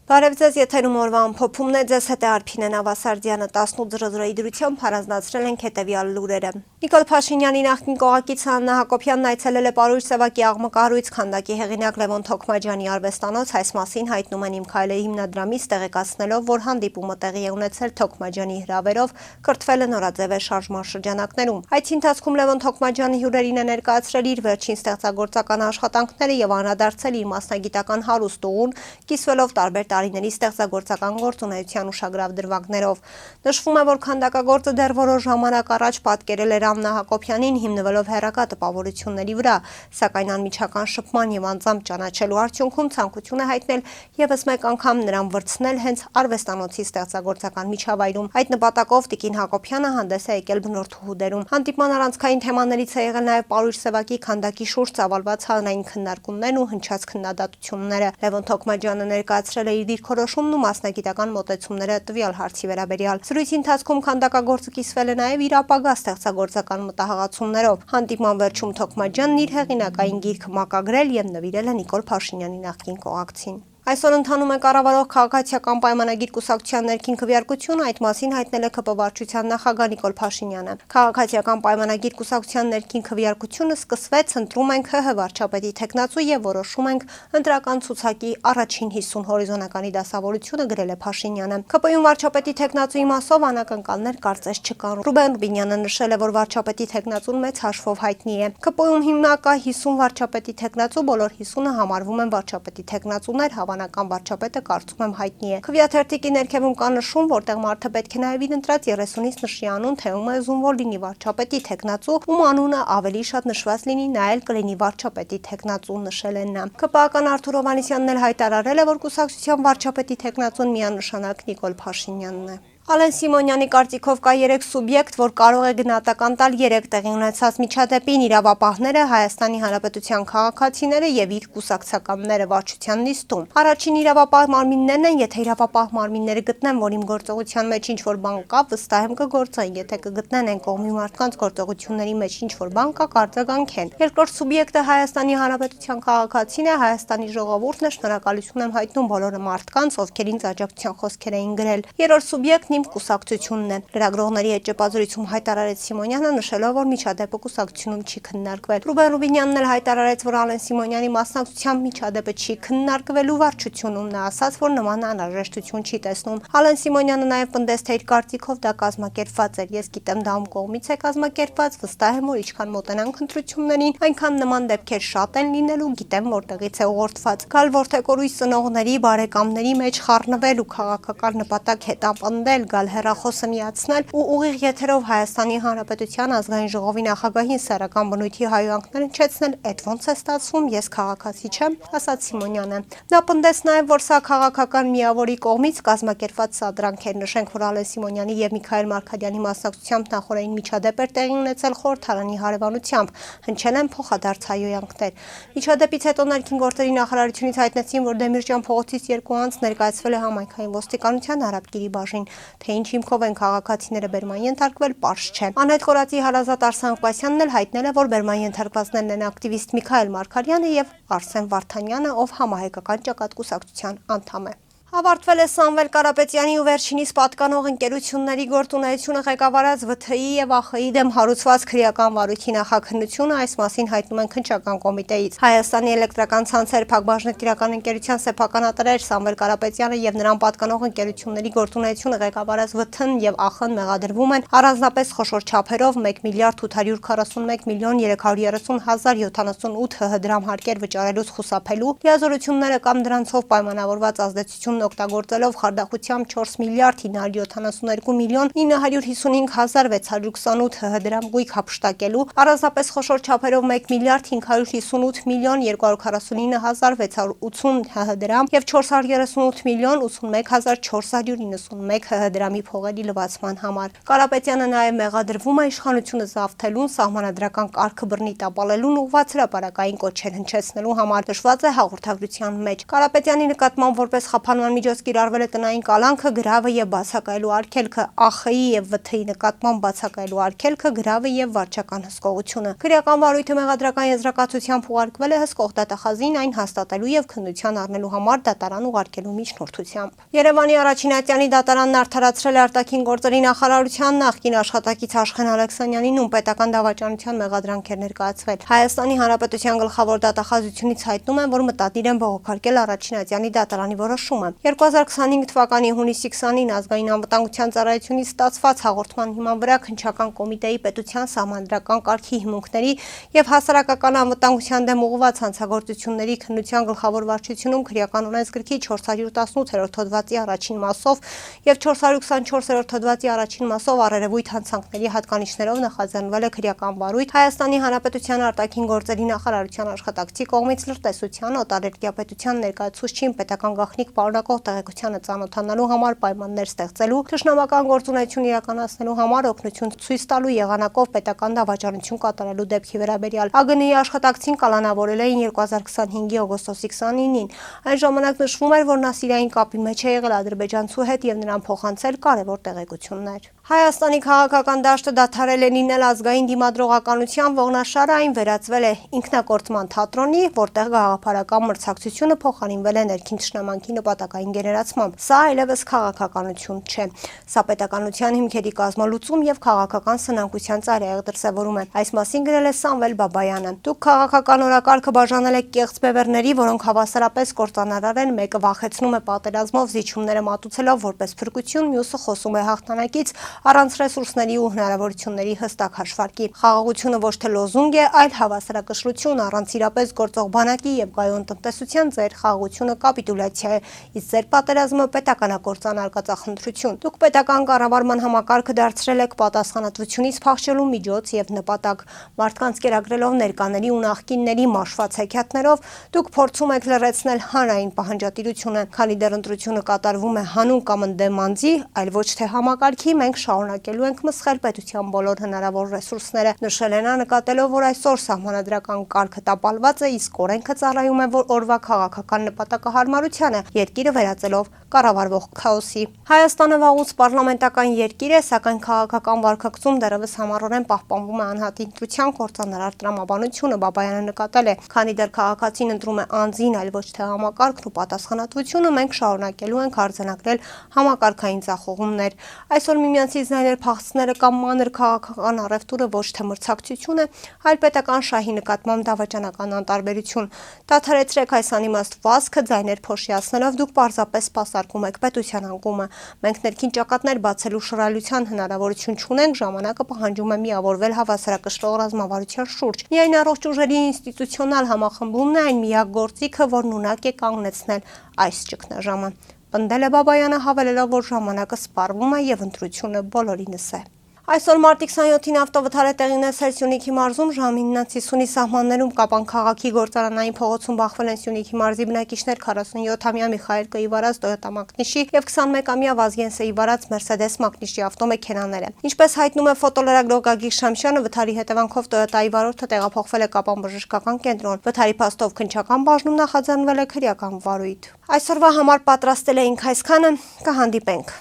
Բարև ձեզ, եթերում օրվա ամփոփումն է, ձեզ հետ է Արփինե Նավասարդյանը, 18:00 դրությամբ առանձնացրել ենք հետևյալ լուրերը։ Նիկոլ Փաշինյանի նախկին կողակից Աննա Հակոբյանն այցելել է Պարույր Սևակի աղմկահարույց քանդակի հեղինակ Լևոն Թոքմաջյանի արվեստանոց, այս մասին հայտնում են Իմ քայլը հիմնադրամից, տեղեկացնելով, որ հանդիպումը տեղի է ունեցել Թոքմաջյանի հրավերով, կրթվել է նորաձև շարժման շրջանակներում։ Այցի ընթացքում Լևոն Թոքմաջյանի հյուրերին է ներկայացրել իր վերջին ստեղծագործական աշխատանքները եւ անդրադարձել իր մասնագիտական հարուստ ուղուն, կիսվելով տարբեր տարիների ստեղծագործական գործունեության ուշագրավ դրվագներով։ Նշվում է, որ քանդակագործը դեռ որոշ ժամանակ առաջ պատկերել էր Աննա Հակոբյանին հիմնվելով հեռակա տպավորությունների վրա, սակայն անմիջական շփման եւ անձամբ ճանաչելու արդյունքում ցանկություն է հայտնել եւս մեկ անգամ նրան վրցնել հենց արվեստանոցի ստեղծագործական միջավայրում։ Այդ նպատակով Տիկին Հակոբյանը հանդես է եկել բնորդուհու դերում։ Հանդիպման առանցքային թեմաներից է եղել նաեւ Պարույր Սևակի քանդակի շուրջ ծավալված հանրային քննարկումներն ու հնչած քննադատությունները։ Լևոն Թոքմաջյանը ներկայացրել է իր դիրքորոշումն ու մասնագիտական մոտեցումները տվյալ հարցի վերաբերյալ։ Զրույցի ընթացքում քանդակագործը կիսվել է նաև իր ապագա ստեղծագործական մտահղացումներով։ Հանդիպման վերջում Թոքմաջյանն իր հեղինակային գիրքը մակագրել եւ նվիրել է Նիկոլ Փաշինյանի նախկին կողակցին։ Այսօր ընթանում է կառավարող քաղաքացիական պայմանագիր կուսակցության ներքին քվեարկությունը, այդ մասին հայտնել է ԿՊ վարչության նախագահ Նիկոլ Փաշինյանը։ Քաղաքացիական պայմանագիր կուսակցության ներքին քվեարկությունը սկսվեց, ընտրում ենք ՀՀ վարչապետի թեկնածու եւ որոշում ենք ընտրական ցուցակի առաջին 50 հորիզոնականի դասավորությունը, գրել է Փաշինյանը։ ԿՊ-ում վարչապետի թեկնածուի մասով անակնկալներ կարծես չկան։ Ռուբեն Ռուբինյանը նշել է, որ վարչապետի թեկնածուն մեծ հաշվով հայտնի է։ ԿՊ-ում հիմնակա 50 վարչապետի թեկնածու, բոլոր 50-ը համարվում են վարչապետի թեկնածուներ, Հավանական վարչապետը կարծում եմ հայտնի է։ Քվեաթերթիկի ներքևում կա նշում, որտեղ մարդը պետք է նաև իր ընտրած 30-ից նշի անուն, թե ում է ուզում որ լինի վարչապետի թեկնածու, ում անունը ավելի շատ նշված լինի, նա էլ կլինի վարչապետի թեկնածու, նշել են նա։ ԿՊԱ-ական Արթուր Հովհաննիսյանն էլ հայտարարել է, որ կուսակցության վարչապետի թեկնածուն միանշանակ Նիկոլ Փաշինյանն է։ Ալեն Սիմոնյանի կարծիքով կա 3 սուբյեկտ, որ կարող է գնահատական տալ 3 տեղի ունեցած միջադեպին՝ իրավապահները, Հայաստանի Հանրապետության քաղաքացիները եւ իր կուսակցականները վարչության նիստում։ Առաջին իրավապահ մարմիններն են, եթե իրավապահ մարմինները գտնեն, որ իմ գործողության մեջ ինչ-որ բան կա, վստահ եմ կգործեն, եթե կգտնեն այն կողմի մարդկանց գործողությունների մեջ ինչ-որ բան կա, կարձագանքեն։ Երկրորդ սուբյեկտը Հայաստանի Հանրապետության քաղաքացին է, Հայաստանի ժողովուրդն է, շնորհակալություն եմ հայտնում բոլոր մարդկանց, ովքեր ինձ աջակցության խոսքեր էին գրել։ Երրորդ սուբյեկտն իմ կուսակցությունն է։ Լրագրողների հետ ճեպազրույցում հայտարարեց Սիմոնյանը, նշելով, որ միջադեպը կուսակցությունում չի քննարկվել։ Ռուբեն Ռուբինյանն էլ հայտարարեց, որ Ալեն Սիմոնյանի մասնակցությամբ միջադեպը չի քննարկվելու վարչությունում, նա ասաց, որ նման անհրաժեշտություն չի տեսնում։ Ալեն Սիմոնյանը նաև պնդեց, թե իր կարծիքով դա կազմակերպված էր։ Ես գիտեմ դա ում կողմից է կազմակերպված, վստահ եմ, որ ինչքան մոտենանք ընտրություններին, այնքան նման դեպքեր շատ են լինելու, գիտեմ որտեղից է ուղղորդված։ Գալ որթեկորույս ծնողների, բարեկամների մեջ խառնվել ու քաղաքական նպատակ հետապնդել, գալ հեռախոսը միացնել ու ուղիղ եթերով Հայաստանի Հանրապետության ազգային ժողովի նախագահին սեռական բնույթի հայհոյանքներ հնչեցնել, այդ ոնց է ստացվում, ես քաղաքացի չեմ, ասաց Սիմոնյանը։ Նա պնդեց նաև, որ սա քաղաքական միավորի կողմից կազմակերպված սադրանք էր, նշենք, որ Ալեն Սիմոնյանի եւ Միքայել Մարգարյանի մասնակցությամբ նախորդային միջադեպ էր տեղի ունեցել խորհրդարանի հարևանությամբ, հնչել են փոխադարձ հայհոյանքներ։ Միջադեպից հետո ներքին գործերի նախարարությունից հայտնեցին, որ Դեմիրճան փողոցից 2 անց ներկայացվել է համայնքային ոստիկանության հարաբկիրի բաժին, թե ինչ հիմքով են քաղաքացիները բերման ենթարկվել, պարզ չէ։ Անհետ կորածի հարազատ Արսեն Ղուկասյանն էլ հայտնել է, որ բերման ենթարկվածներն են ակտիվիստ Միքայել Մարգարյանը եւ Արսեն Վարդանյանը, ով համահայկական ճակատ կուսակցության անդամ է։ Ավարտվել է Սամվել Կարապետյանի ու վերջինիս պատկանող ընկերությունների գործունեությունը ղեկավարած ՎԹԻ եւ ԱԽ-ի դեմ հարուցված քրեական վարույթի նախաքննությունը, այս մասին հայտնում են քննչական կոմիտեից։ Հայաստանի էլեկտրական ցանցեր Փակbaşնետիրական ընկերության սեփականատեր Սամվել Կարապետյանը եւ նրան պատկանող ընկերությունների գործունեությունը ղեկավարած ՎԹԻ-ն եւ ԱԽ-ն մեղադրվում են առանձնապես խոշոր չափերով 1 միլիարդ 841 միլիոն 330,078 ՀՀ դրամ հարկեր վճարելուց խուսափելու, լիազորությունները կամ դրանցով պայմանավորված ազդեցություն օգտագործելով խարդախությամբ 4 միլիարդ 972 միլիոն 955,628 ՀՀ դրամ գույք հափշտակելու, առանձնապես խոշոր չափերով 1 միլիարդ 558 միլիոն 249,680 ՀՀ դրամ եւ 438 միլիոն 81,491 ՀՀ դրամի փողերի լվացման համար։ Կարապետյանը նաեւ մեղադրվում է իշխանությունը զավթելուն, սահմանադրական կարգը բռնի տապալելուն ուղղված հրապարակային կոչեր հնչեցնելու համար, նշված է հաղորդագրության մեջ։ Կարապետյանի նկատմամբ որպես խափանման միջոց կիրառվել է տնային կալանքը, գրավը եւ բացակայելու արգելքը, ԱԽ-ի եւ ՎԹ-ի նկատմամբ բացակայելու արգելքը, գրավը եւ վարչական հսկողությունը։ Քրեական վարույթը մեղադրական եզրակացությամբ ուղարկվել է հսկող դատախազին այն հաստատելու եւ քննության առնելու համար դատարան ուղարկելու միջնորդությամբ։ Երևանի առաջին ատյանի դատարանն արդարացրել է արտաքին գործերի նախարարության նախկին աշխատակից Աշխեն Ալեքսանյանին, ում պետական դավաճանության մեղադրանք էր ներկայացվել։ Հայաստանի Հանրապետության գլխավոր դատախազությունից հայտնում են, որ մտադիր են բողոքարկել առաջին ատյանի դատարանի որոշումը։ 2025 թվականի հունիսի 20-ին ազգային անվտանգության ծառայությունից ստացված հաղորդման հիման վրա քննչական կոմիտեի պետության սահմանադրական կարգի հիմունքների եւ հասարակական անվտանգության դեմ ուղղված հանցագործությունների քննության գլխավոր վարչությունում քրեական օրենսգրքի 418-րդ հոդվածի առաջին մասով եւ 424-րդ հոդվածի առաջին մասով առերևույթ հանցանքների հատկանիշներով նախաձեռնվել է քրեական վարույթ Հայաստանի Հանրապետության արտաքին գործերի նախարարության աշխատակցի կողմից լրտեսության, օտարերկրյա պետության ներկայացուցչին պետական գաղտնիք պարունակող տեղեկությանը ծանոթանալու համար պայմաններ ստեղծելու, թշնամական գործունեություն իրականացնելու համար օգնություն ցույց տալու եղանակով պետական դավաճանություն կատարելու դեպքի վերաբերյալ ԱԳՆ-ի աշխատակցին կալանավորել էին 2025-ի օգոստոսի 29-ին։ Այն ժամանակ նշվում էր, որ նա սիրային կապի մեջ է եղել ադրբեջանցու հետ եւ նրան փոխանցել կարևոր տեղեկություններ։ Հայաստանի քաղաքական դաշտը դադարել է լինել ազգային դիմադրողականության ողնաշարը, այն վերածվել է ինքնակորձման թատրոնի, որտեղ գաղափարական մրցակցությունը փոխարինվել է ներքին թշնամանքի նպատակային գեներացմամբ։ Սա այլևս քաղաքականություն չէ։ Սա պետականության հիմքերի կազմալուծում եւ քաղաքական սնանկության ծայրահեղ դրսևորում է։ Այս մասին գրել է Սամվել Բաբայանը։ Դուք քաղաքական օրակարգը բաժանել եք կեղծ բևեռների, որոնք հավասարապես կործանարար են, մեկը վախեցնում է պատերազմով, զիջումները մատուցելով որպես փրկություն, մյուսը խոսում է հաղթանակից առանց ռեսուրսների ու հնարավորությունների հստակ հաշվարկի։ Խաղաղությունը ոչ թե լոզունգ է, այլ հավասարակշռություն, առանց իրապես գործող բանակի եւ գայուն տնտեսության ձեր խաղաղությունը կապիտուլյացիա է, իսկ ձեր պատերազմը պետականագործան արկածախնդրություն։ Դուք պետական կառավարման համակարգը դարձրել եք պատասխանատվությունից փախչելու միջոց եւ նպատակ։ Մարդկանց կերակրելով ներկաների ու նախկինների մաշված հեքիաթներով դուք փորձում եք լրացնել հանրային պահանջատիրությունը, քանի դեռ ընտրությունը կատարվում է հանուն կամ ընդդեմ անձի, այլ ոչ թե համակարգի, մենք շարունակելու ենք մսխել պետության բոլոր հնարավոր ռեսուրսները։ Նշել են նկատելով, որ այսօր սահմանադրական կարգը տապալված է, իսկ օրենքը ծառայում է օրվա քաղաքական նպատակահարմարությանը, երկիրը վերածելով կառավարվող քաոսի։ Հայաստանը վաղուց պարլամենտական երկիր է, սակայն քաղաքական վարքագծում դեռևս համառորեն պահպանվում է անհատի ընտրության կործանարար տրամաբանությունը, Բաբայանը նկատել է։ Քանի դեռ քաղաքացին ընտրում է անձին, այլ ոչ թե համակարգն ու պատասխանատվությունը, մենք շարունակելու ենք արձանագրել համակարգային ձախողումներ։ Այսօր միմյանցից զայներ փախցնելը կամ մանր քաղաքական առևտուրը ոչ թե մրցակցություն է, այլ պետական շահի նկատմամբ դավաճանական անտարբերություն։ Դադարեցրեք այս անիմաստ վազքը, ձայներ փոշիացնելով դուք պարզապես սպասարկում եք պետության անկումը։ Մենք ներքին ճակատներ բացելու շռայլության հնարավորություն չունենք, ժամանակը պահանջում է միավորվել հավասարակշռող ռազմավարության շուրջ։ Միայն առողջ ուժերի ինստիտուցիոնալ համախմբումն է այն միակ գործիքը, որն ունակ է կանգնեցնել այս ճգնաժամը։ Պնդել է Բաբայանը, հավելելով, որ ժամանակը սպառվում է եւ ընտրությունը բոլորինս է։ Այսօր մարտի 27-ին ավտովթար է տեղի ունեցել Սյունիքի մարզում ժամին 9:50-ի սահմաններում Կապան քաղաքի գործարանային փողոցում բախվել են Սյունիքի մարզի բնակիչներ 47-ամյա Միխայել Կ-ի վարած Toyota Մակնիշի եւ 21-ամյա Վազգեն Ս-ի վարած Mercedes Մակնիշի ավտոմեքենաները։ Ինչպես հայտնում է ֆոտոլրագրող Գագիկ Շամշյանը, վթարի հետևանքով Toyota-ի վարորդը տեղափոխվել է Կապան բժշկական կենտրոն։ Վթարի փաստով քննչական բաժնում նախաձեռնվել է քրեական վարույթ։ Այսօրվա համար պատրաստել էինք այսքանը, կհանդիպենք։